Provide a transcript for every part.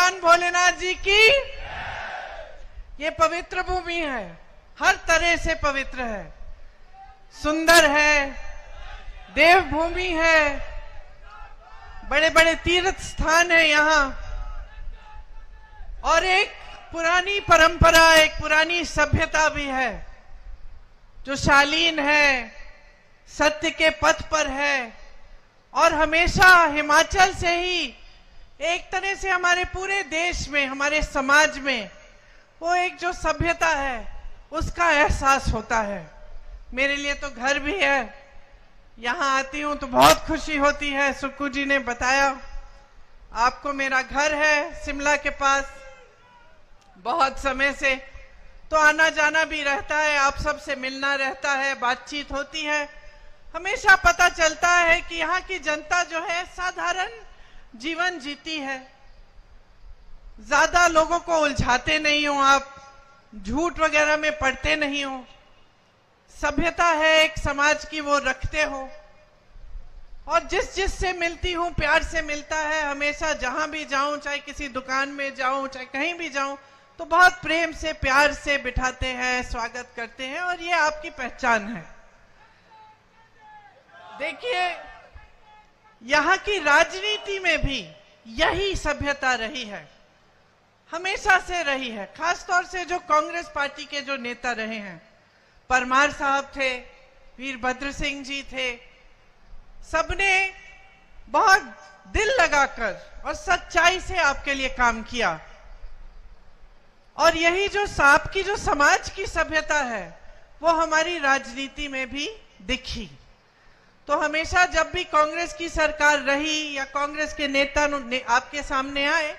भगवान भोलेनाथ जी की। ये पवित्र भूमि है, हर तरह से पवित्र है, सुंदर है, देवभूमि है, बड़े बड़े तीर्थ स्थान है यहाँ, और एक पुरानी परंपरा, एक पुरानी सभ्यता भी है जो शालीन है, सत्य के पथ पर है। और हमेशा हिमाचल से ही एक तरह से हमारे पूरे देश में, हमारे समाज में वो एक जो सभ्यता है उसका एहसास होता है। मेरे लिए तो घर भी है, यहाँ आती हूँ तो बहुत खुशी होती है। सुक्कू जी ने बताया आपको मेरा घर है शिमला के पास, बहुत समय से तो आना जाना भी रहता है, आप सबसे मिलना रहता है, बातचीत होती है। हमेशा पता चलता है कि यहाँ की जनता जो है साधारण जीवन जीती है, ज्यादा लोगों को उलझाते नहीं हो, आप झूठ वगैरह में पड़ते नहीं हो, सभ्यता है एक समाज की वो रखते हो। और जिस से मिलती हूँ प्यार से मिलता है, हमेशा जहां भी जाऊं, चाहे किसी दुकान में जाऊं, चाहे कहीं भी जाऊं, तो बहुत प्रेम से प्यार से बिठाते हैं, स्वागत करते हैं, और ये आपकी पहचान है। देखिए यहाँ की राजनीति में भी यही सभ्यता रही है, हमेशा से रही है। खासतौर से जो कांग्रेस पार्टी के जो नेता रहे हैं, परमार साहब थे, वीरभद्र सिंह जी थे, सबने बहुत दिल लगाकर और सच्चाई से आपके लिए काम किया। और यही जो आपकी जो समाज की सभ्यता है वो हमारी राजनीति में भी दिखी। तो हमेशा जब भी कांग्रेस की सरकार रही या कांग्रेस के नेता आपके सामने आए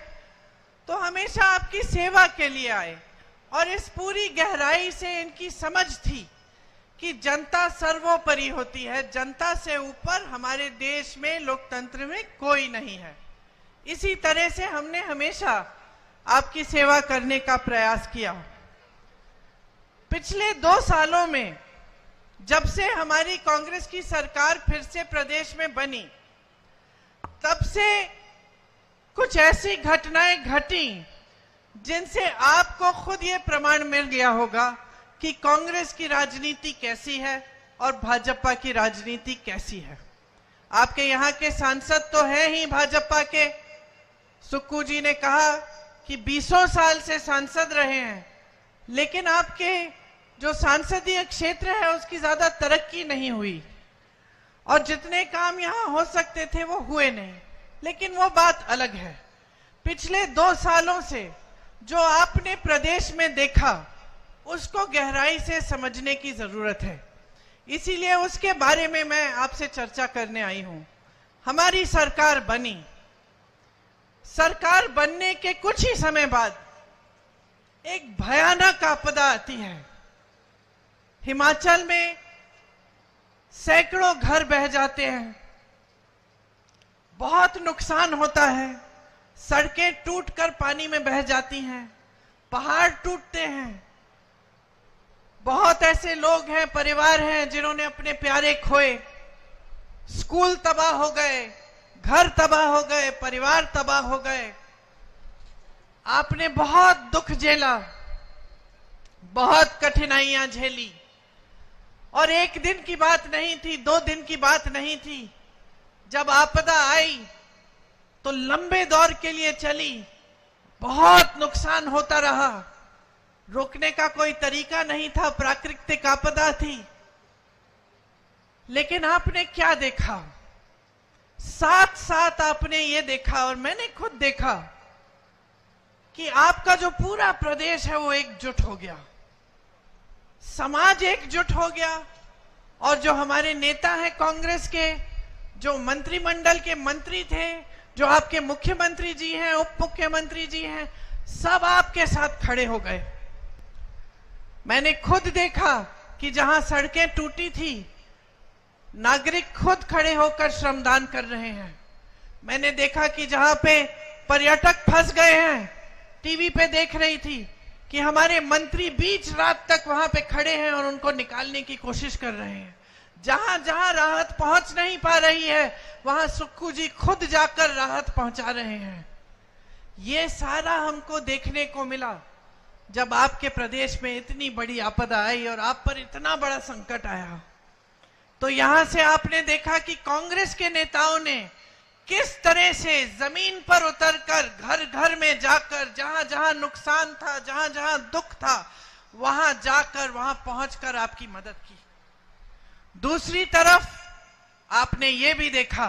तो हमेशा आपकी सेवा के लिए आए, और इस पूरी गहराई से इनकी समझ थी कि जनता सर्वोपरि होती है, जनता से ऊपर हमारे देश में लोकतंत्र में कोई नहीं है। इसी तरह से हमने हमेशा आपकी सेवा करने का प्रयास किया। पिछले 2 सालों में जब से हमारी कांग्रेस की सरकार फिर से प्रदेश में बनी, तब से कुछ ऐसी घटनाएं घटी जिनसे आपको खुद ये प्रमाण मिल गया होगा कि कांग्रेस की राजनीति कैसी है और भाजपा की राजनीति कैसी है। आपके यहाँ के सांसद तो हैं ही भाजपा के, सुक्कू जी ने कहा कि 20 साल से सांसद रहे हैं, लेकिन आपके जो सांसदीय क्षेत्र है उसकी ज्यादा तरक्की नहीं हुई, और जितने काम यहाँ हो सकते थे वो हुए नहीं। लेकिन वो बात अलग है। पिछले 2 सालों से जो आपने प्रदेश में देखा उसको गहराई से समझने की जरूरत है, इसीलिए उसके बारे में मैं आपसे चर्चा करने आई हूं। हमारी सरकार बनी, सरकार बनने के कुछ ही समय बाद एक भयानक आपदा आती है। हिमाचल में सैकड़ों घर बह जाते हैं, बहुत नुकसान होता है, सड़कें टूटकर पानी में बह जाती हैं, पहाड़ टूटते हैं। बहुत ऐसे लोग हैं, परिवार हैं जिन्होंने अपने प्यारे खोए, स्कूल तबाह हो गए, घर तबाह हो गए, परिवार तबाह हो गए। आपने बहुत दुख झेला, बहुत कठिनाइयां झेली, और एक दिन की बात नहीं थी, 2 दिन की बात नहीं थी। जब आपदा आई तो लंबे दौर के लिए चली, बहुत नुकसान होता रहा, रोकने का कोई तरीका नहीं था, प्राकृतिक आपदा थी। लेकिन आपने क्या देखा? साथ साथ आपने ये देखा, और मैंने खुद देखा, कि आपका जो पूरा प्रदेश है वो एकजुट हो गया, समाज एकजुट हो गया। और जो हमारे नेता हैं कांग्रेस के, जो मंत्रिमंडल के मंत्री थे, जो आपके मुख्यमंत्री जी हैं, उप मुख्यमंत्री जी हैं, सब आपके साथ खड़े हो गए। मैंने खुद देखा कि जहां सड़कें टूटी थी, नागरिक खुद खड़े होकर श्रमदान कर रहे हैं। मैंने देखा कि जहां पे पर्यटक फंस गए हैं, टीवी पे देख रही थी कि हमारे मंत्री बीच रात तक वहां पे खड़े हैं और उनको निकालने की कोशिश कर रहे हैं। जहां जहां राहत पहुंच नहीं पा रही है, वहां सुक्कू जी खुद जाकर राहत पहुंचा रहे हैं। ये सारा हमको देखने को मिला जब आपके प्रदेश में इतनी बड़ी आपदा आई और आप पर इतना बड़ा संकट आया। तो यहां से आपने देखा कि कांग्रेस के नेताओं ने किस तरह से जमीन पर उतरकर घर घर में जाकर जहां जहां नुकसान था, जहां जहां दुख था, वहां जाकर वहां पहुंचकर आपकी मदद की। दूसरी तरफ आपने ये भी देखा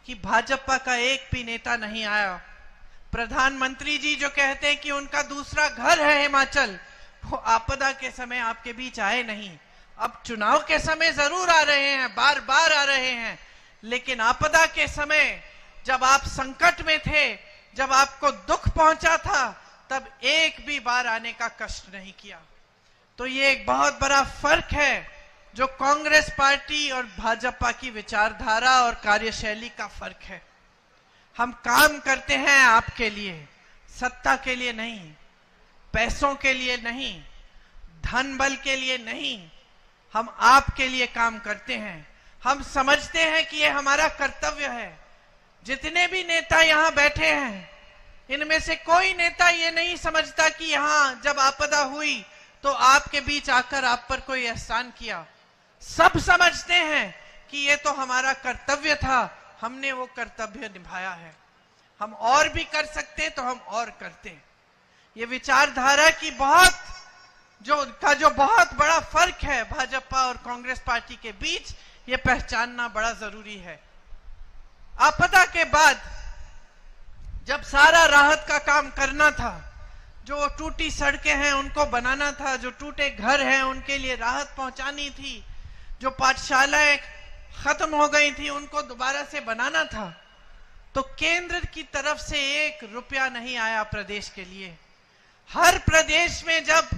कि भाजपा का एक भी नेता नहीं आया। प्रधानमंत्री जी जो कहते हैं कि उनका दूसरा घर है हिमाचल, वो आपदा के समय आपके बीच आए नहीं। अब चुनाव के समय जरूर आ रहे हैं, बार बार आ रहे हैं, लेकिन आपदा के समय जब आप संकट में थे, जब आपको दुख पहुंचा था, तब एक भी बार आने का कष्ट नहीं किया। तो ये एक बहुत बड़ा फर्क है जो कांग्रेस पार्टी और भाजपा की विचारधारा और कार्यशैली का फर्क है। हम काम करते हैं आपके लिए, सत्ता के लिए नहीं, पैसों के लिए नहीं, धन बल के लिए नहीं, हम आपके लिए काम करते हैं। हम समझते हैं कि ये हमारा कर्तव्य है। जितने भी नेता यहाँ बैठे हैं, इनमें से कोई नेता ये नहीं समझता कि यहाँ जब आपदा हुई तो आपके बीच आकर आप पर कोई एहसान किया। सब समझते हैं कि ये तो हमारा कर्तव्य था, हमने वो कर्तव्य निभाया है। हम और भी कर सकते तो हम और करते। ये विचारधारा की जो बहुत बड़ा फर्क है भाजपा और कांग्रेस पार्टी के बीच, ये पहचानना बड़ा जरूरी है। आपदा के बाद जब सारा राहत का काम करना था, जो टूटी सड़कें हैं उनको बनाना था, जो टूटे घर हैं उनके लिए राहत पहुंचानी थी, जो पाठशालाएं खत्म हो गई थी उनको दोबारा से बनाना था, तो केंद्र की तरफ से 1 रुपया नहीं आया प्रदेश के लिए। हर प्रदेश में जब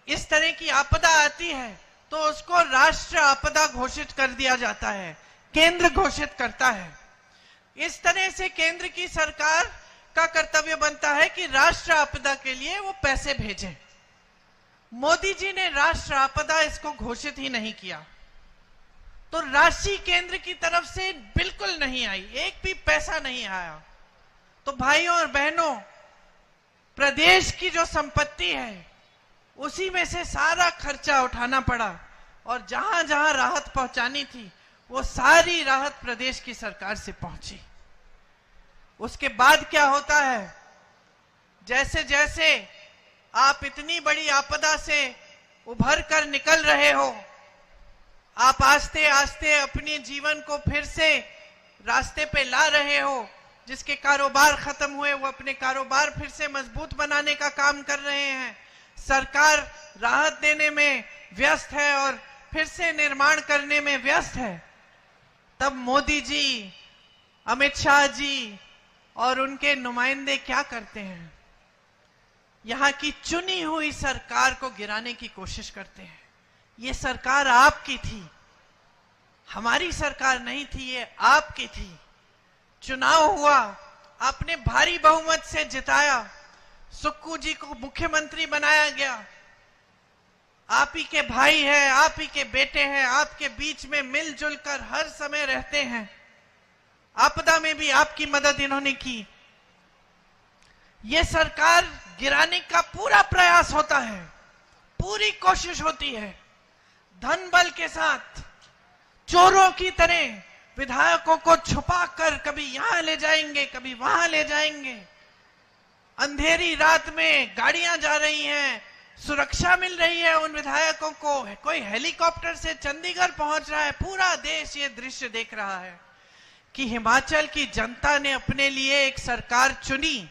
इस तरह की आपदा आती है तो उसको राष्ट्र आपदा घोषित कर दिया जाता है, केंद्र घोषित करता है। इस तरह से केंद्र की सरकार का कर्तव्य बनता है कि राष्ट्र आपदा के लिए वो पैसे भेजे। मोदी जी ने राष्ट्र आपदा इसको घोषित ही नहीं किया, तो राशि केंद्र की तरफ से बिल्कुल नहीं आई, एक भी पैसा नहीं आया। तो भाइयों और बहनों, प्रदेश की जो संपत्ति है उसी में से सारा खर्चा उठाना पड़ा, और जहां जहां राहत पहुंचानी थी वो सारी राहत प्रदेश की सरकार से पहुंची। उसके बाद क्या होता है, जैसे जैसे आप इतनी बड़ी आपदा से उभर कर निकल रहे हो, आप आस्ते आस्ते अपने जीवन को फिर से रास्ते पे ला रहे हो। जिसके कारोबार खत्म हुए वो अपने कारोबार फिर से मजबूत बनाने का काम कर रहे हैं। सरकार राहत देने में व्यस्त है और फिर से निर्माण करने में व्यस्त है। तब मोदी जी, अमित शाह जी और उनके नुमाइंदे क्या करते हैं, यहां की चुनी हुई सरकार को गिराने की कोशिश करते हैं। ये सरकार आपकी थी, हमारी सरकार नहीं थी, ये आपकी थी। चुनाव हुआ, आपने भारी बहुमत से जिताया, सुक्खू जी को मुख्यमंत्री बनाया गया। आप ही के भाई हैं, आप ही के बेटे हैं, आपके बीच में मिलजुल कर हर समय रहते हैं। आपदा में भी आपकी मदद इन्होंने की। ये सरकार गिराने का पूरा प्रयास होता है, पूरी कोशिश होती है। धन बल के साथ चोरों की तरह विधायकों को छुपाकर कभी यहां ले जाएंगे, कभी वहां ले जाएंगे। अंधेरी रात में गाड़ियां जा रही हैं, सुरक्षा मिल रही है उन विधायकों को, कोई हेलीकॉप्टर से चंडीगढ़ पहुंच रहा है। पूरा देश ये दृश्य देख रहा है कि हिमाचल की जनता ने अपने लिए एक सरकार चुनी,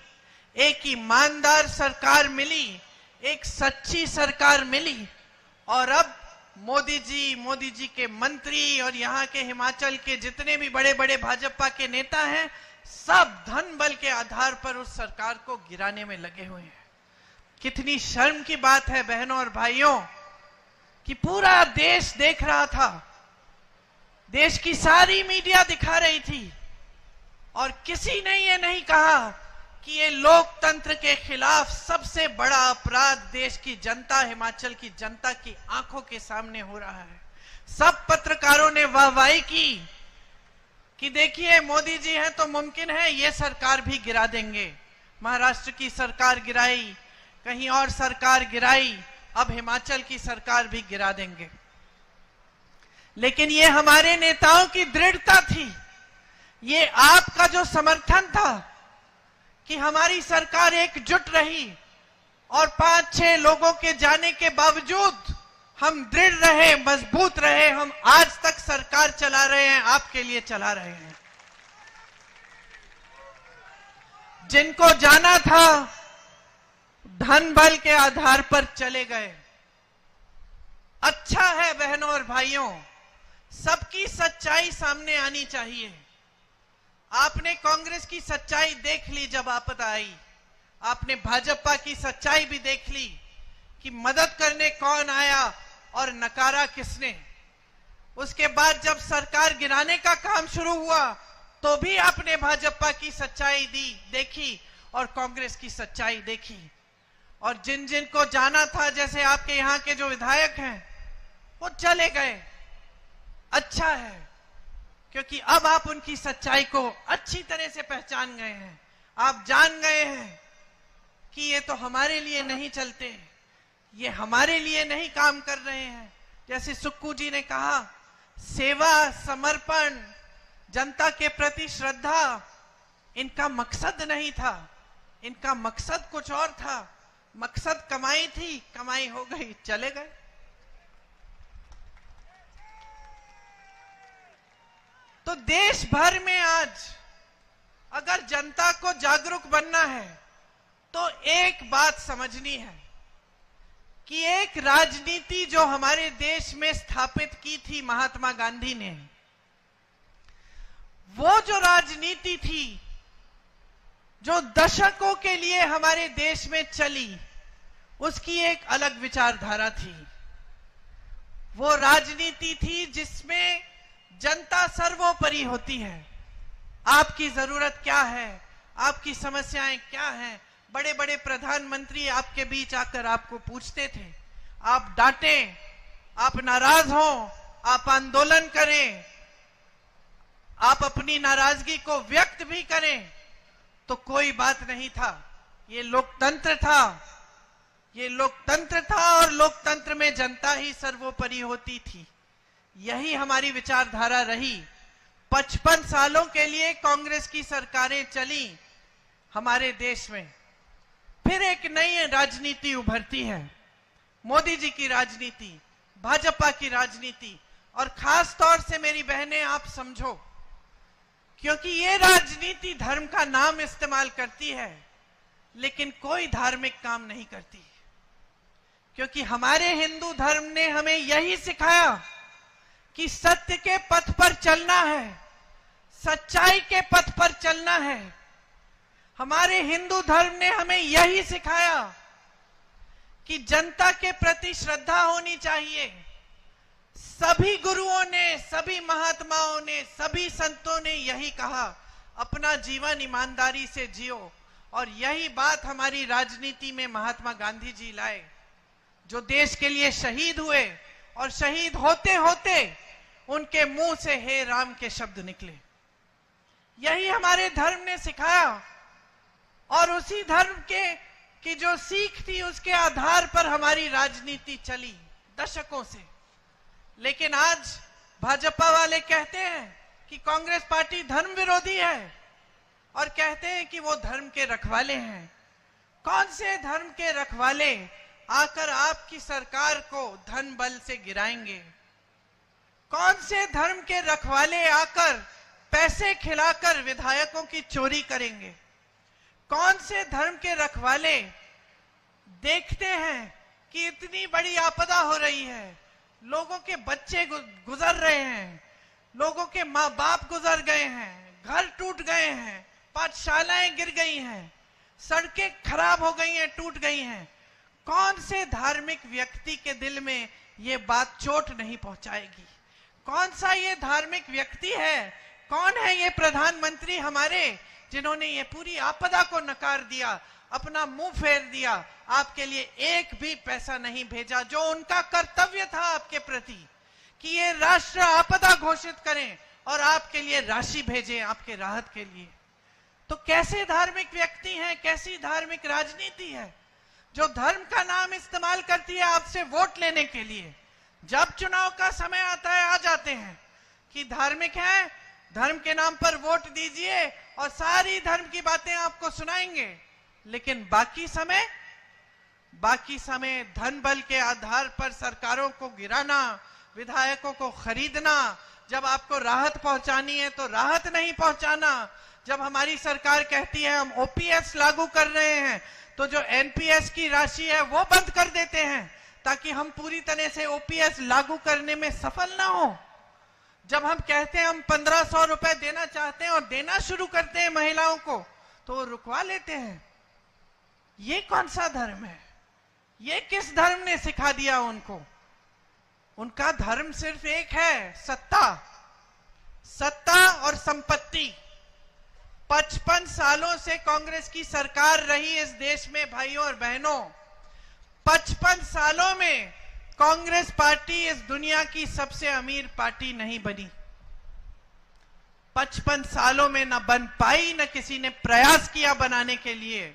एक ईमानदार सरकार मिली, एक सच्ची सरकार मिली। और अब मोदी जी के मंत्री और यहाँ के हिमाचल के जितने भी बड़े बड़े भाजपा के नेता हैं, सब धन बल के आधार पर उस सरकार को गिराने में लगे हुए हैं। कितनी शर्म की बात है बहनों और भाइयों कि पूरा देश देख रहा था, देश की सारी मीडिया दिखा रही थी, और किसी ने ये नहीं कहा कि ये लोकतंत्र के खिलाफ सबसे बड़ा अपराध देश की जनता, हिमाचल की जनता की आंखों के सामने हो रहा है। सब पत्रकारों ने वाहवाही की कि देखिए मोदी जी हैं तो मुमकिन है ये सरकार भी गिरा देंगे। महाराष्ट्र की सरकार गिराई, कहीं और सरकार गिराई, अब हिमाचल की सरकार भी गिरा देंगे। लेकिन ये हमारे नेताओं की दृढ़ता थी, ये आपका जो समर्थन था कि हमारी सरकार एकजुट रही और 5-6 लोगों के जाने के बावजूद हम दृढ़ रहे, मजबूत रहे, हम आज तक सरकार चला रहे हैं, आपके लिए चला रहे हैं। जिनको जाना था धन बल के आधार पर चले गए। अच्छा है बहनों और भाइयों, सबकी सच्चाई सामने आनी चाहिए। आपने कांग्रेस की सच्चाई देख ली जब आपदा आई, आपने भाजपा की सच्चाई भी देख ली कि मदद करने कौन आया और नकारा किसने। उसके बाद जब सरकार गिराने का काम शुरू हुआ तो भी आपने भाजपा की सच्चाई देखी और कांग्रेस की सच्चाई देखी। और जिन जिन को जाना था, जैसे आपके यहाँ के जो विधायक हैं, वो चले गए। अच्छा है, क्योंकि अब आप उनकी सच्चाई को अच्छी तरह से पहचान गए हैं। आप जान गए हैं कि ये तो हमारे लिए नहीं चलते, ये हमारे लिए नहीं काम कर रहे हैं। जैसे सुक्कू जी ने कहा, सेवा, समर्पण, जनता के प्रति श्रद्धा इनका मकसद नहीं था, इनका मकसद कुछ और था। मकसद कमाई थी, कमाई हो गई, चले गए। तो देश भर में आज अगर जनता को जागरूक बनना है तो एक बात समझनी है कि एक राजनीति जो हमारे देश में स्थापित की थी महात्मा गांधी ने, वो जो राजनीति थी जो दशकों के लिए हमारे देश में चली, उसकी एक अलग विचारधारा थी। वो राजनीति थी जिसमें जनता सर्वोपरि होती है। आपकी जरूरत क्या है, आपकी समस्याएं क्या हैं, बड़े बड़े प्रधानमंत्री आपके बीच आकर आपको पूछते थे। आप डांटें, आप नाराज हो, आप आंदोलन करें, आप अपनी नाराजगी को व्यक्त भी करें, तो कोई बात नहीं था। ये लोकतंत्र था, ये लोकतंत्र था और लोकतंत्र में जनता ही सर्वोपरि होती थी। यही हमारी विचारधारा रही। 55 सालों के लिए कांग्रेस की सरकारें चली हमारे देश में। फिर एक नई राजनीति उभरती है, मोदी जी की राजनीति, भाजपा की राजनीति। और खास तौर से मेरी बहनें, आप समझो, क्योंकि ये राजनीति धर्म का नाम इस्तेमाल करती है लेकिन कोई धार्मिक काम नहीं करती। क्योंकि हमारे हिंदू धर्म ने हमें यही सिखाया कि सत्य के पथ पर चलना है, सच्चाई के पथ पर चलना है। हमारे हिंदू धर्म ने हमें यही सिखाया कि जनता के प्रति श्रद्धा होनी चाहिए। सभी गुरुओं ने, सभी महात्माओं ने, सभी संतों ने यही कहा, अपना जीवन ईमानदारी से जियो। और यही बात हमारी राजनीति में महात्मा गांधी जी लाए, जो देश के लिए शहीद हुए और शहीद होते होते उनके मुंह से हे राम के शब्द निकले। यही हमारे धर्म ने सिखाया और उसी धर्म की जो सीख थी उसके आधार पर हमारी राजनीति चली दशकों से। लेकिन आज भाजपा वाले कहते हैं कि कांग्रेस पार्टी धर्म विरोधी है और कहते हैं कि वो धर्म के रखवाले हैं। कौन से धर्म के रखवाले आकर आपकी सरकार को धन बल से गिराएंगे? कौन से धर्म के रखवाले आकर पैसे खिलाकर विधायकों की चोरी करेंगे? कौन से धर्म के रखवाले देखते हैं कि इतनी बड़ी आपदा हो रही है, लोगों के बच्चे गुजर रहे हैं, लोगों के माँ बाप गुजर गए हैं, घर टूट गए हैं, पाठशालाएं गिर गई हैं, सड़कें खराब हो गई हैं, टूट गई हैं। कौन से धार्मिक व्यक्ति के दिल में ये बात चोट नहीं पहुंचाएगी? कौन सा ये धार्मिक व्यक्ति है, कौन है ये प्रधानमंत्री हमारे, जिन्होंने ये पूरी आपदा को नकार दिया, अपना मुंह फेर दिया, आपके लिए एक भी पैसा नहीं भेजा, जो उनका कर्तव्य था आपके प्रति कि ये राष्ट्र आपदा घोषित करें और आपके लिए राशि भेजें, आपके राहत के लिए। तो कैसे धार्मिक व्यक्ति हैं, कैसी धार्मिक राजनीति है जो धर्म का नाम इस्तेमाल करती है आपसे वोट लेने के लिए। जब चुनाव का समय आता है आ जाते हैं कि धार्मिक है, धर्म के नाम पर वोट दीजिए और सारी धर्म की बातें आपको सुनाएंगे, लेकिन बाकी समय धन बल के आधार पर सरकारों को गिराना, विधायकों को खरीदना, जब आपको राहत पहुंचानी है तो राहत नहीं पहुंचाना। जब हमारी सरकार कहती है हम ओपीएस लागू कर रहे हैं तो जो एनपीएस की राशि है वो बंद कर देते हैं ताकि हम पूरी तरह से ओपीएस लागू करने में सफल ना हो। जब हम कहते हैं हम 1500 रुपए देना चाहते हैं और देना शुरू करते हैं महिलाओं को तो वो रुकवा लेते हैं। ये कौन सा धर्म है? ये किस धर्म ने सिखा दिया उनको? उनका धर्म सिर्फ एक है, सत्ता और संपत्ति। 55 सालों से कांग्रेस की सरकार रही इस देश में भाइयों और बहनों। 55 सालों में कांग्रेस पार्टी इस दुनिया की सबसे अमीर पार्टी नहीं बनी। 55 सालों में न बन पाई, न किसी ने प्रयास किया बनाने के लिए।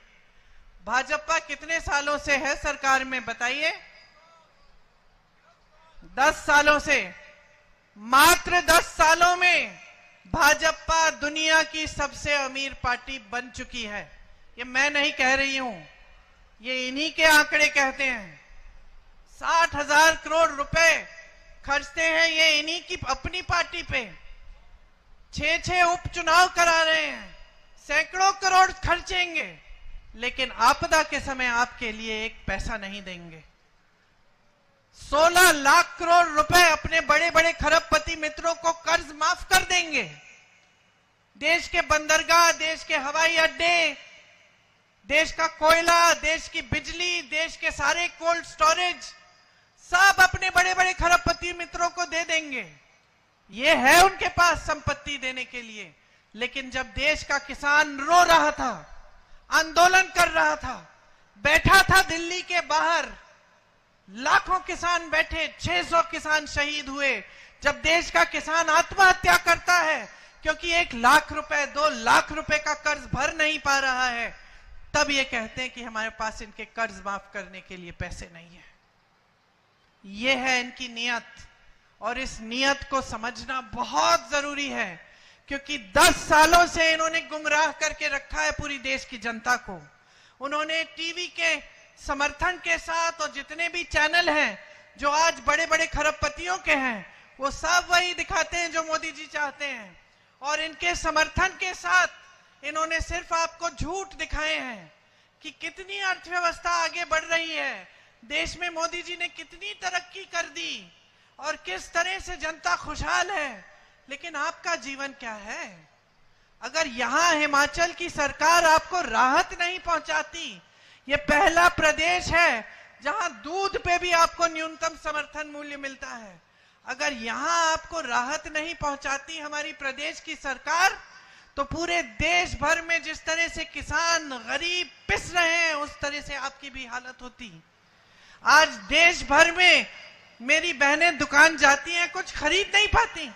भाजपा कितने सालों से है सरकार में बताइए? 10 सालों से। मात्र 10 सालों में भाजपा दुनिया की सबसे अमीर पार्टी बन चुकी है। ये मैं नहीं कह रही हूं, ये इन्हीं के आंकड़े कहते हैं। 60,000 करोड़ रुपए खर्चते हैं ये इन्हीं की अपनी पार्टी पे। 6 उपचुनाव करा रहे हैं, सैकड़ों करोड़ खर्चेंगे, लेकिन आपदा के समय आपके लिए एक पैसा नहीं देंगे। 16 लाख करोड़ रुपए अपने बड़े बड़े खरबपति मित्रों को कर्ज माफ कर देंगे। देश के बंदरगाह, देश के हवाई अड्डे, देश का कोयला, देश की बिजली, देश के सारे कोल्ड स्टोरेज सब अपने बड़े बड़े खरबपति मित्रों को दे देंगे। ये है उनके पास संपत्ति देने के लिए। लेकिन जब देश का किसान रो रहा था, आंदोलन कर रहा था, बैठा था दिल्ली के बाहर, लाखों किसान बैठे, 600 किसान शहीद हुए। जब देश का किसान आत्महत्या करता है क्योंकि 1 लाख रुपए 2 लाख रुपए का कर्ज भर नहीं पा रहा है, तब ये कहते हैं कि हमारे पास इनके कर्ज माफ करने के लिए पैसे नहीं है। ये है इनकी नियत, और इस नियत को समझना बहुत जरूरी है क्योंकि 10 सालों से इन्होंने गुमराह करके रखा है पूरी देश की जनता को। उन्होंने टीवी के समर्थन के साथ, और जितने भी चैनल हैं जो आज बड़े बड़े खरबपतियों के हैं, वो सब वही दिखाते हैं जो मोदी जी चाहते हैं। और इनके समर्थन के साथ इन्होंने सिर्फ आपको झूठ दिखाए हैं कि कितनी अर्थव्यवस्था आगे बढ़ रही है, देश में मोदी जी ने कितनी तरक्की कर दी और किस तरह से जनता खुशहाल है। लेकिन आपका जीवन क्या है? अगर यहां हिमाचल की सरकार आपको राहत नहीं पहुंचाती, ये पहला प्रदेश है जहां दूध पे भी आपको न्यूनतम समर्थन मूल्य मिलता है, अगर यहां आपको राहत नहीं पहुंचाती हमारी प्रदेश की सरकार, तो पूरे देश भर में जिस तरह से किसान गरीब पिस रहे हैं उस तरह से आपकी भी हालत होती। आज देश भर में मेरी बहनें दुकान जाती हैं, कुछ खरीद नहीं पाती,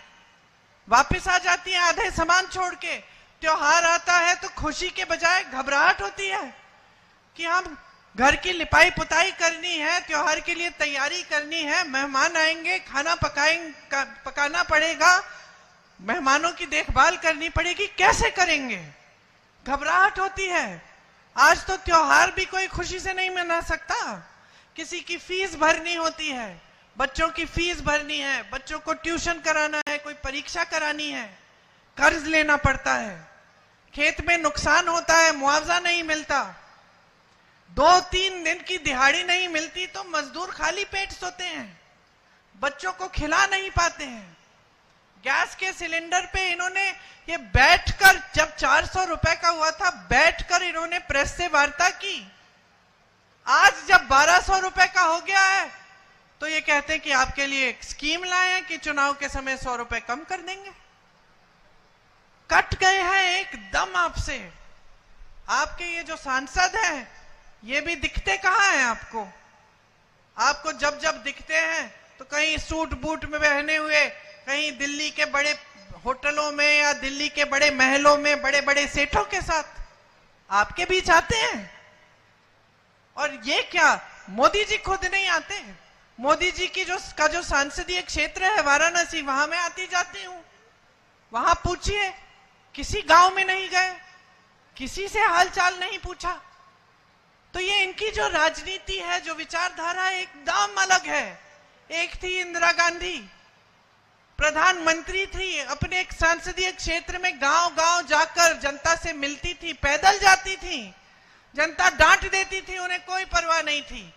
वापस आ जाती हैं आधे सामान छोड़ के। त्योहार आता है तो खुशी के बजाय घबराहट होती है कि हम घर की लिपाई पुताई करनी है, त्योहार के लिए तैयारी करनी है, मेहमान आएंगे, खाना पकाना पड़ेगा, मेहमानों की देखभाल करनी पड़ेगी, कैसे करेंगे? घबराहट होती है। आज तो त्योहार भी कोई खुशी से नहीं मना सकता। किसी की फीस भरनी होती है, बच्चों की फीस भरनी है, बच्चों को ट्यूशन कराना है, कोई परीक्षा करानी है, कर्ज लेना पड़ता है, खेत में नुकसान होता है, मुआवजा नहीं मिलता, 2-3 दिन की दिहाड़ी नहीं मिलती तो मजदूर खाली पेट सोते हैं, बच्चों को खिला नहीं पाते हैं। गैस के सिलेंडर पे इन्होंने ये बैठकर, जब 400 रुपए का हुआ था, बैठकर इन्होंने प्रेस से वार्ता की। आज जब 1200 रुपए का हो गया है तो ये कहते हैं कि आपके लिए एक स्कीम लाए हैं कि चुनाव के समय 100 रुपए कम कर देंगे। कट गए हैं एकदम आपसे। आपके ये जो सांसद हैं ये भी दिखते कहां हैं आपको? आपको जब जब दिखते हैं तो कहीं सूट बूट में पहने हुए, कहीं दिल्ली के बड़े होटलों में या दिल्ली के बड़े महलों में बड़े बड़े सेठों के साथ आपके बीच आते हैं। और ये क्या, मोदी जी खुद नहीं आते हैं? मोदी जी की जो सांसदीय क्षेत्र है वाराणसी, वहां मैं आती जाती हूं। वहां पूछिए, किसी गांव में नहीं गए, किसी से हालचाल नहीं पूछा। तो ये इनकी जो राजनीति है, जो विचारधारा है, एकदम अलग है। एक थी इंदिरा गांधी, प्रधानमंत्री थी, अपने एक संसदीय क्षेत्र में गांव गांव जाकर जनता से मिलती थी, पैदल जाती थी, जनता डांट देती थी, उन्हें कोई परवाह नहीं थी।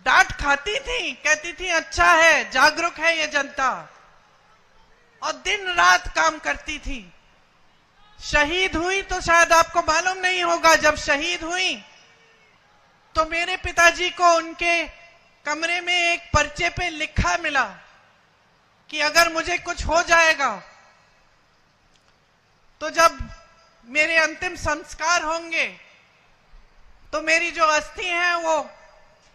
डांट खाती थी, कहती थी अच्छा है, जागरूक है ये जनता, और दिन रात काम करती थी। शहीद हुई तो शायद आपको मालूम नहीं होगा, जब शहीद हुई तो मेरे पिताजी को उनके कमरे में एक पर्चे पे लिखा मिला कि अगर मुझे कुछ हो जाएगा तो जब मेरे अंतिम संस्कार होंगे तो मेरी जो अस्थि है वो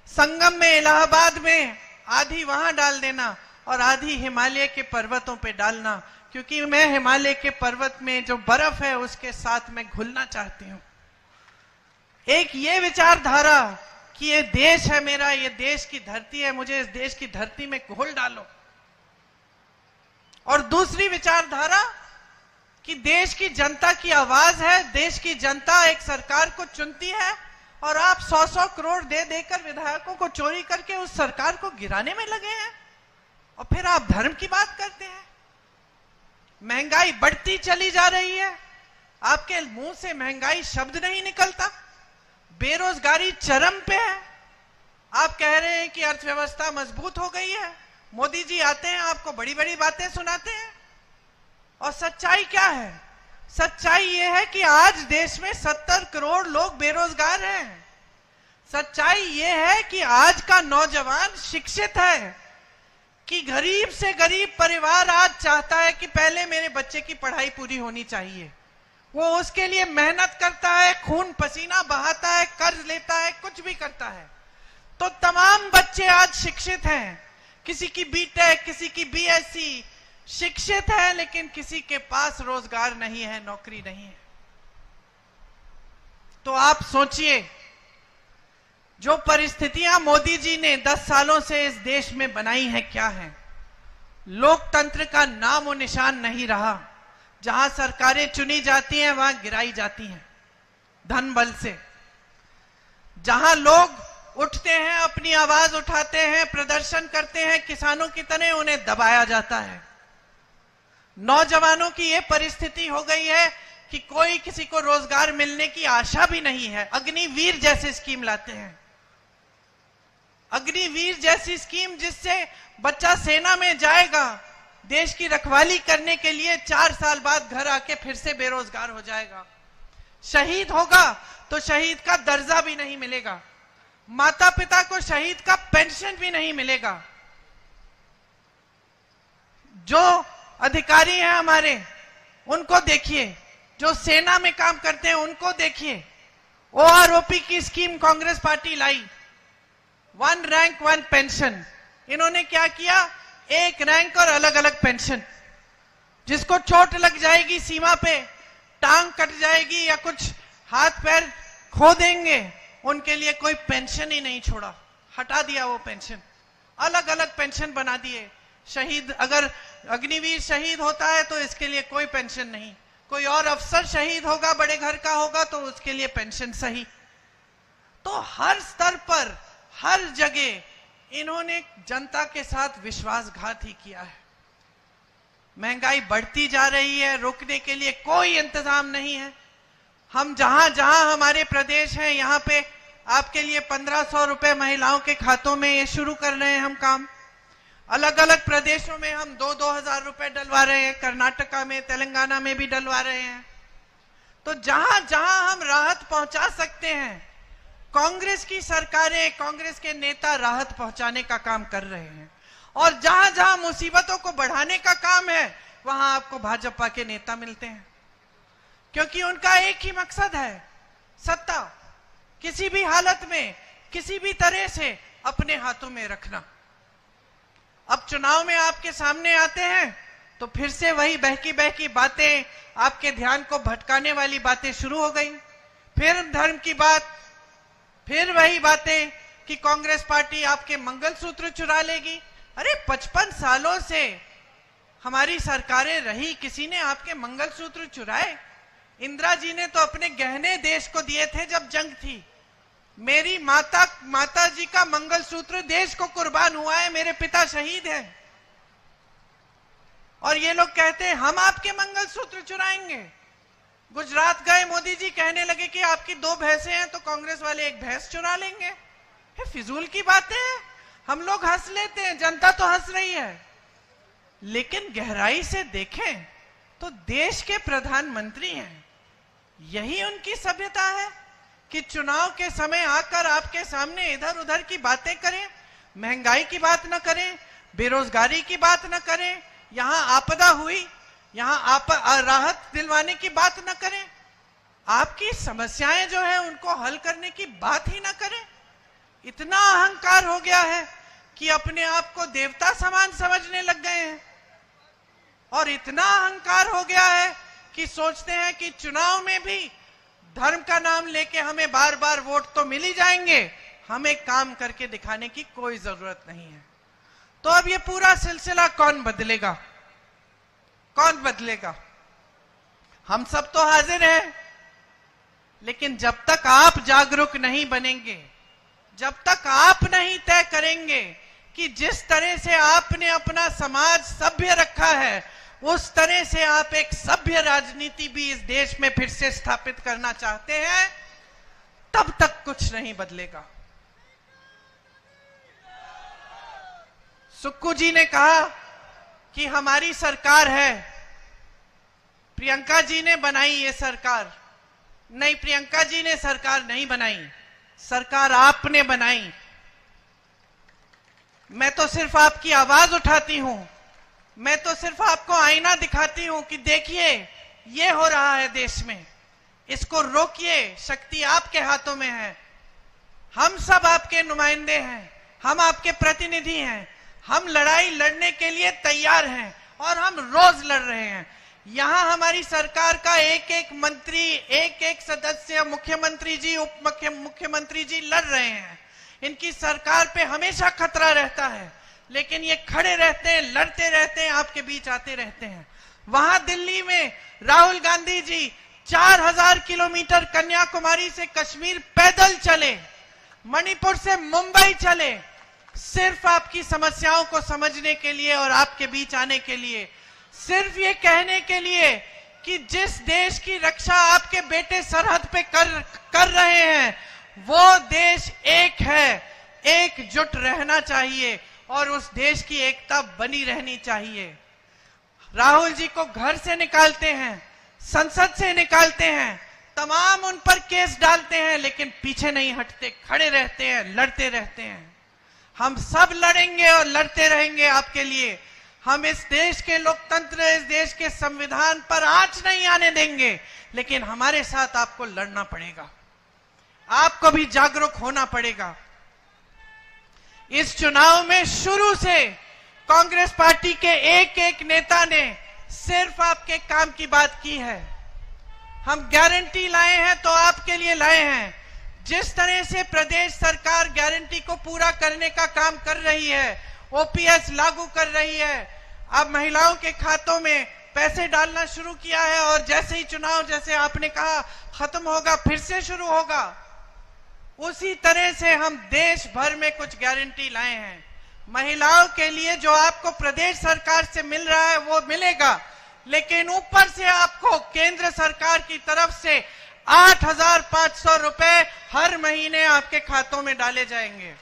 संगम में, इलाहाबाद में, आधी वहां डाल देना और आधी हिमालय के पर्वतों पे डालना, क्योंकि मैं हिमालय के पर्वत में जो बर्फ है उसके साथ मैं घुलना चाहती हूं। एक ये विचारधारा कि ये देश है मेरा, ये देश की धरती है, मुझे इस देश की धरती में घोल डालो। और दूसरी विचारधारा कि देश की जनता की आवाज है, देश की जनता एक सरकार को चुनती है और आप 100-100 करोड़ दे देकर विधायकों को चोरी करके उस सरकार को गिराने में लगे हैं, और फिर आप धर्म की बात करते हैं। महंगाई बढ़ती चली जा रही है, आपके मुंह से महंगाई शब्द नहीं निकलता। बेरोजगारी चरम पे है, आप कह रहे हैं कि अर्थव्यवस्था मजबूत हो गई है। मोदी जी आते हैं, आपको बड़ी बड़ी बातें सुनाते हैं, और सच्चाई क्या है? सच्चाई यह है कि आज देश में 70 करोड़ लोग बेरोजगार हैं। सच्चाई यह है कि आज का नौजवान शिक्षित है, कि गरीब से गरीब परिवार आज चाहता है कि पहले मेरे बच्चे की पढ़ाई पूरी होनी चाहिए। वो उसके लिए मेहनत करता है, खून पसीना बहाता है, कर्ज लेता है, कुछ भी करता है। तो तमाम बच्चे आज शिक्षित हैं, किसी की बीटेक, किसी की बीएससी, शिक्षित है, लेकिन किसी के पास रोजगार नहीं है, नौकरी नहीं है। तो आप सोचिए, जो परिस्थितियां मोदी जी ने 10 सालों से इस देश में बनाई है क्या है? लोकतंत्र का नाम और निशान नहीं रहा। जहां सरकारें चुनी जाती हैं वहां गिराई जाती हैं धन बल से। जहां लोग उठते हैं, अपनी आवाज उठाते हैं, प्रदर्शन करते हैं, किसानों की तरह उन्हें दबाया जाता है। नौजवानों की यह परिस्थिति हो गई है कि कोई किसी को रोजगार मिलने की आशा भी नहीं है। अग्निवीर जैसी स्कीम लाते हैं, अग्निवीर जैसी स्कीम जिससे बच्चा सेना में जाएगा, देश की रखवाली करने के लिए 4 साल बाद घर आके फिर से बेरोजगार हो जाएगा। शहीद होगा तो शहीद का दर्जा भी नहीं मिलेगा, माता पिता को शहीद का पेंशन भी नहीं मिलेगा। जो अधिकारी हैं हमारे, उनको देखिए, जो सेना में काम करते हैं उनको देखिए। ओआरओपी की स्कीम कांग्रेस पार्टी लाई, 1 रैंक 1 पेंशन। इन्होंने क्या किया? 1 रैंक और अलग अलग पेंशन। जिसको चोट लग जाएगी सीमा पे, टांग कट जाएगी या कुछ हाथ पैर खो देंगे, उनके लिए कोई पेंशन ही नहीं छोड़ा, हटा दिया वो पेंशन। अलग अलग पेंशन बना दिए। शहीद, अगर अग्निवीर शहीद होता है तो इसके लिए कोई पेंशन नहीं। कोई और अफसर शहीद होगा, बड़े घर का होगा, तो उसके लिए पेंशन सही। तो हर स्तर पर, हर जगह इन्होंने जनता के साथ विश्वासघात ही किया है। महंगाई बढ़ती जा रही है, रोकने के लिए कोई इंतजाम नहीं है। हम जहां जहां हमारे प्रदेश हैं, यहां पे आपके लिए 1500 रुपए महिलाओं के खातों में ये शुरू कर रहे हैं हम काम। अलग अलग प्रदेशों में हम 2-2 हजार रुपए डलवा रहे हैं, कर्नाटका में, तेलंगाना में भी डलवा रहे हैं। तो जहां जहां हम राहत पहुंचा सकते हैं, कांग्रेस की सरकारें, कांग्रेस के नेता राहत पहुंचाने का काम कर रहे हैं। और जहां जहां मुसीबतों को बढ़ाने का काम है, वहां आपको भाजपा के नेता मिलते हैं, क्योंकि उनका एक ही मकसद है, सत्ता किसी भी हालत में, किसी भी तरह से अपने हाथों में रखना। अब चुनाव में आपके सामने आते हैं तो फिर से वही बहकी बहकी बातें, आपके ध्यान को भटकाने वाली बातें शुरू हो गई। फिर धर्म की बात, फिर वही बातें कि कांग्रेस पार्टी आपके मंगलसूत्र चुरा लेगी। अरे 55 सालों से हमारी सरकारें रही, किसी ने आपके मंगलसूत्र चुराए? इंदिरा जी ने तो अपने गहने देश को दिए थे जब जंग थी। मेरी माता जी का मंगलसूत्र देश को कुर्बान हुआ है, मेरे पिता शहीद हैं, और ये लोग कहते हैं हम आपके मंगलसूत्र चुराएंगे। गुजरात गए मोदी जी, कहने लगे कि आपकी 2 भैंसें हैं तो कांग्रेस वाले 1 भैंस चुरा लेंगे। ये फिजूल की बातें हैं। हम लोग हंस लेते हैं, जनता तो हंस रही है, लेकिन गहराई से देखें तो देश के प्रधानमंत्री हैं। यही उनकी सभ्यता है कि चुनाव के समय आकर आपके सामने इधर उधर की बातें करें, महंगाई की बात न करें, बेरोजगारी की बात न करें, यहां आपदा हुई, यहां राहत दिलवाने की बात न करें, आपकी समस्याएं जो है उनको हल करने की बात ही न करें। इतना अहंकार हो गया है कि अपने आप को देवता समान समझने लग गए हैं, और इतना अहंकार हो गया है कि सोचते हैं कि चुनाव में भी धर्म का नाम लेके हमें बार बार वोट तो मिल ही जाएंगे, हमें काम करके दिखाने की कोई जरूरत नहीं है। तो अब ये पूरा सिलसिला कौन बदलेगा? कौन बदलेगा? हम सब तो हाजिर हैं, लेकिन जब तक आप जागरूक नहीं बनेंगे, जब तक आप नहीं तय करेंगे कि जिस तरह से आपने अपना समाज सभ्य रखा है, उस तरह से आप एक सभ्य राजनीति भी इस देश में फिर से स्थापित करना चाहते हैं, तब तक कुछ नहीं बदलेगा। सुक्कू जी ने कहा कि हमारी सरकार है, प्रियंका जी ने बनाई ये सरकार। नहीं, प्रियंका जी ने सरकार नहीं बनाई, सरकार आपने बनाई। मैं तो सिर्फ आपकी आवाज उठाती हूं, मैं तो सिर्फ आपको आईना दिखाती हूं कि देखिए ये हो रहा है देश में, इसको रोकिए, शक्ति आपके हाथों में है। हम सब आपके नुमाइंदे हैं, हम आपके प्रतिनिधि हैं, हम लड़ाई लड़ने के लिए तैयार हैं और हम रोज लड़ रहे हैं। यहां हमारी सरकार का एक एक मंत्री, एक एक सदस्य, मुख्यमंत्री जी, उप मुख्यमंत्री जी लड़ रहे हैं। इनकी सरकार पे हमेशा खतरा रहता है, लेकिन ये खड़े रहते हैं, लड़ते रहते हैं, आपके बीच आते रहते हैं। वहां दिल्ली में राहुल गांधी जी 4000 किलोमीटर कन्याकुमारी से कश्मीर पैदल चले, मणिपुर से मुंबई चले, सिर्फ आपकी समस्याओं को समझने के लिए और आपके बीच आने के लिए, सिर्फ ये कहने के लिए कि जिस देश की रक्षा आपके बेटे सरहद पे कर रहे हैं, वो देश एक है, एकजुट रहना चाहिए और उस देश की एकता बनी रहनी चाहिए। राहुल जी को घर से निकालते हैं, संसद से निकालते हैं, तमाम उन पर केस डालते हैं, लेकिन पीछे नहीं हटते, खड़े रहते हैं, लड़ते रहते हैं। हम सब लड़ेंगे और लड़ते रहेंगे आपके लिए। हम इस देश के लोकतंत्र, इस देश के संविधान पर आंच नहीं आने देंगे, लेकिन हमारे साथ आपको लड़ना पड़ेगा, आपको भी जागरूक होना पड़ेगा। इस चुनाव में शुरू से कांग्रेस पार्टी के एक एक नेता ने सिर्फ आपके काम की बात की है। हम गारंटी लाए हैं तो आपके लिए लाए हैं। जिस तरह से प्रदेश सरकार गारंटी को पूरा करने का काम कर रही है, ओपीएस लागू कर रही है, अब महिलाओं के खातों में पैसे डालना शुरू किया है, और जैसे ही चुनाव, जैसे आपने कहा, खत्म होगा फिर से शुरू होगा, उसी तरह से हम देश भर में कुछ गारंटी लाए हैं। महिलाओं के लिए जो आपको प्रदेश सरकार से मिल रहा है वो मिलेगा, लेकिन ऊपर से आपको केंद्र सरकार की तरफ से 8500 रुपए हर महीने आपके खातों में डाले जाएंगे।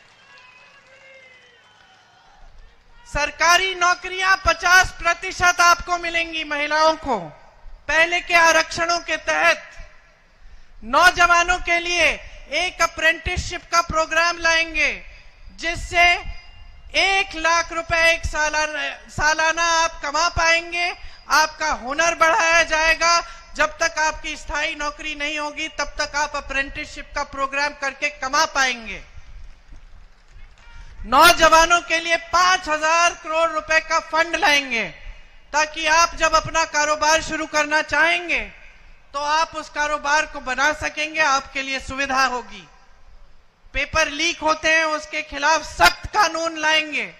सरकारी नौकरियां 50% आपको मिलेंगी महिलाओं को, पहले के आरक्षणों के तहत। नौजवानों के लिए एक अप्रेंटिसशिप का प्रोग्राम लाएंगे, जिससे 1 लाख रुपए एक सालाना आप कमा पाएंगे। आपका हुनर बढ़ाया जाएगा। जब तक आपकी स्थायी नौकरी नहीं होगी, तब तक आप अप्रेंटिसशिप का प्रोग्राम करके कमा पाएंगे। नौजवानों के लिए 5000 करोड़ रुपए का फंड लाएंगे, ताकि आप जब अपना कारोबार शुरू करना चाहेंगे तो आप उस कारोबार को बना सकेंगे, आपके लिए सुविधा होगी। पेपर लीक होते हैं, उसके खिलाफ सख्त कानून लाएंगे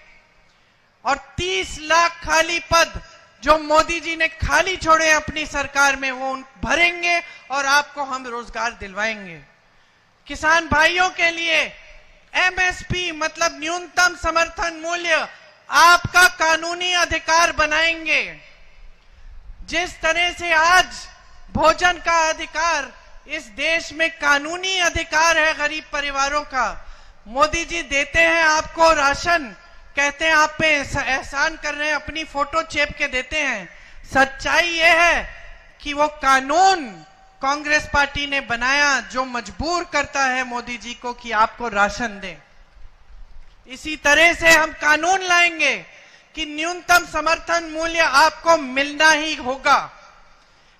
और 30 लाख खाली पद जो मोदी जी ने खाली छोड़े अपनी सरकार में वो भरेंगे और आपको हम रोजगार दिलवाएंगे। किसान भाइयों के लिए एमएसपी मतलब न्यूनतम समर्थन मूल्य आपका कानूनी अधिकार बनाएंगे। जिस तरह से आज भोजन का अधिकार इस देश में कानूनी अधिकार है गरीब परिवारों का, मोदी जी देते हैं आपको राशन, कहते हैं आप पे एहसान कर रहे हैं, अपनी फोटो चेप के देते हैं। सच्चाई यह है कि वो कानून कांग्रेस पार्टी ने बनाया जो मजबूर करता है मोदी जी को कि आपको राशन दें। इसी तरह से हम कानून लाएंगे कि न्यूनतम समर्थन मूल्य आपको मिलना ही होगा।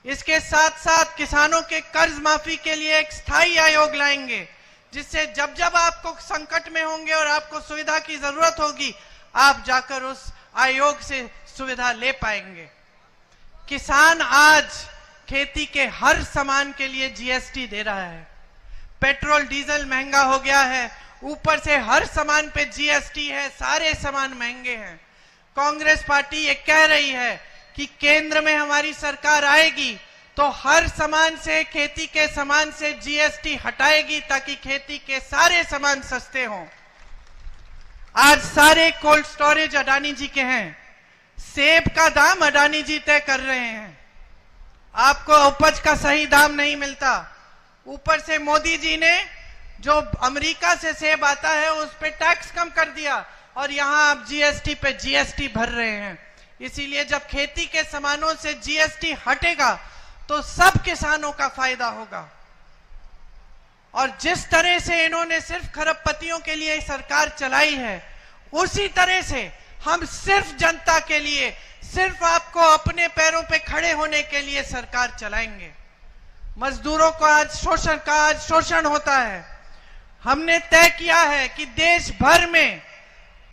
इसके साथ साथ किसानों के कर्ज माफी के लिए एक स्थायी आयोग लाएंगे, जिससे जब जब आपको संकट में होंगे और आपको सुविधा की जरूरत होगी, आप जाकर उस आयोग से सुविधा ले पाएंगे। किसान आज खेती के हर सामान के लिए जीएसटी दे रहा है। पेट्रोल डीजल महंगा हो गया है, ऊपर से हर सामान पे जीएसटी है, सारे सामान महंगे हैं। कांग्रेस पार्टी ये कह रही है कि केंद्र में हमारी सरकार आएगी तो हर सामान से, खेती के सामान से जीएसटी हटाएगी ताकि खेती के सारे सामान सस्ते हों। आज सारे कोल्ड स्टोरेज अडानी जी के हैं, सेब का दाम अडानी जी तय कर रहे हैं, आपको उपज का सही दाम नहीं मिलता। ऊपर से मोदी जी ने जो अमेरिका से सेब आता है उस पे टैक्स कम कर दिया और यहां आप जीएसटी पे जीएसटी भर रहे हैं। इसीलिए जब खेती के सामानों से जीएसटी हटेगा तो सब किसानों का फायदा होगा। और जिस तरह से इन्होंने सिर्फ खरबपतियों के लिए सरकार चलाई है, उसी तरह से हम सिर्फ जनता के लिए, सिर्फ आपको अपने पैरों पे खड़े होने के लिए सरकार चलाएंगे। मजदूरों को आज शोषण होता है। हमने तय किया है कि देश भर में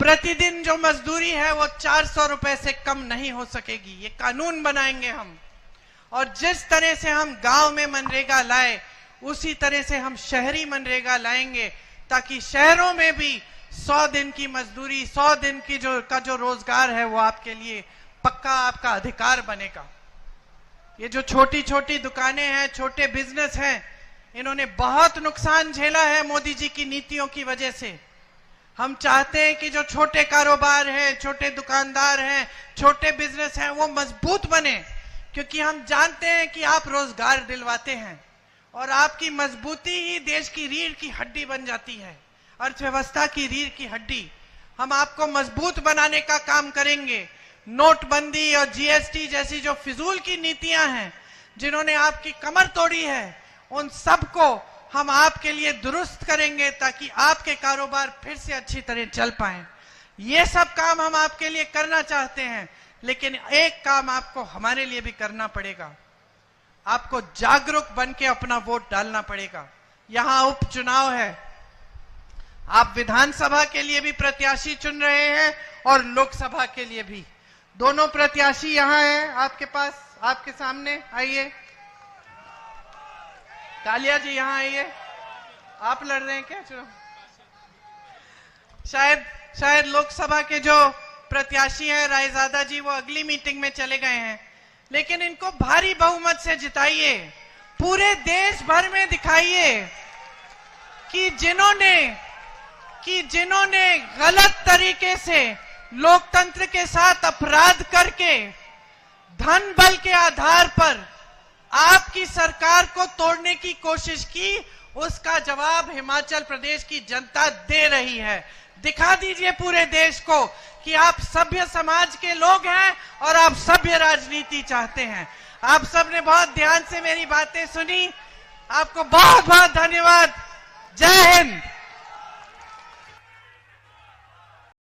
प्रतिदिन जो मजदूरी है वो 400 रुपए से कम नहीं हो सकेगी। ये कानून बनाएंगे हम। और जिस तरह से हम गांव में मनरेगा लाए, उसी तरह से हम शहरी मनरेगा लाएंगे, ताकि शहरों में भी 100 दिन की मजदूरी, 100 दिन की जो रोजगार है वो आपके लिए पक्का आपका अधिकार बनेगा। ये जो छोटी छोटी दुकानें हैं, छोटे बिजनेस हैं, इन्होंने बहुत नुकसान झेला है मोदी जी की नीतियों की वजह से। हम चाहते हैं कि जो छोटे कारोबार हैं, छोटे दुकानदार हैं, छोटे बिजनेस हैं, वो मजबूत बने, क्योंकि हम जानते हैं कि आप रोजगार दिलवाते हैं और आपकी मजबूती ही देश की रीढ़ की हड्डी बन जाती है, अर्थव्यवस्था की रीढ़ की हड्डी। हम आपको मजबूत बनाने का काम करेंगे। नोटबंदी और जीएसटी जैसी जो फिजूल की नीतियां हैं, जिन्होंने आपकी कमर तोड़ी है, उन सबको हम आपके लिए दुरुस्त करेंगे ताकि आपके कारोबार फिर से अच्छी तरह चल पाएं। ये सब काम हम आपके लिए करना चाहते हैं, लेकिन एक काम आपको हमारे लिए भी करना पड़ेगा। आपको जागरूक बन के अपना वोट डालना पड़ेगा। यहां उपचुनाव है, आप विधानसभा के लिए भी प्रत्याशी चुन रहे हैं और लोकसभा के लिए भी। दोनों प्रत्याशी यहां हैं आपके पास, आपके सामने आइए। कालिया जी यहां आइए। आप लड़ रहे हैं क्या चुनाव? शायद लोकसभा के जो प्रत्याशी हैं रायजादा जी, वो अगली मीटिंग में चले गए हैं, लेकिन इनको भारी बहुमत से जिताइए। पूरे देश भर में दिखाइए कि जिन्होंने गलत तरीके से लोकतंत्र के साथ अपराध करके धन बल के आधार पर आपकी सरकार को तोड़ने की कोशिश की, उसका जवाब हिमाचल प्रदेश की जनता दे रही है। दिखा दीजिए पूरे देश को कि आप सभ्य समाज के लोग हैं और आप सभ्य राजनीति चाहते हैं। आप सबने बहुत ध्यान से मेरी बातें सुनी, आपको बहुत बहुत धन्यवाद। जय हिंद।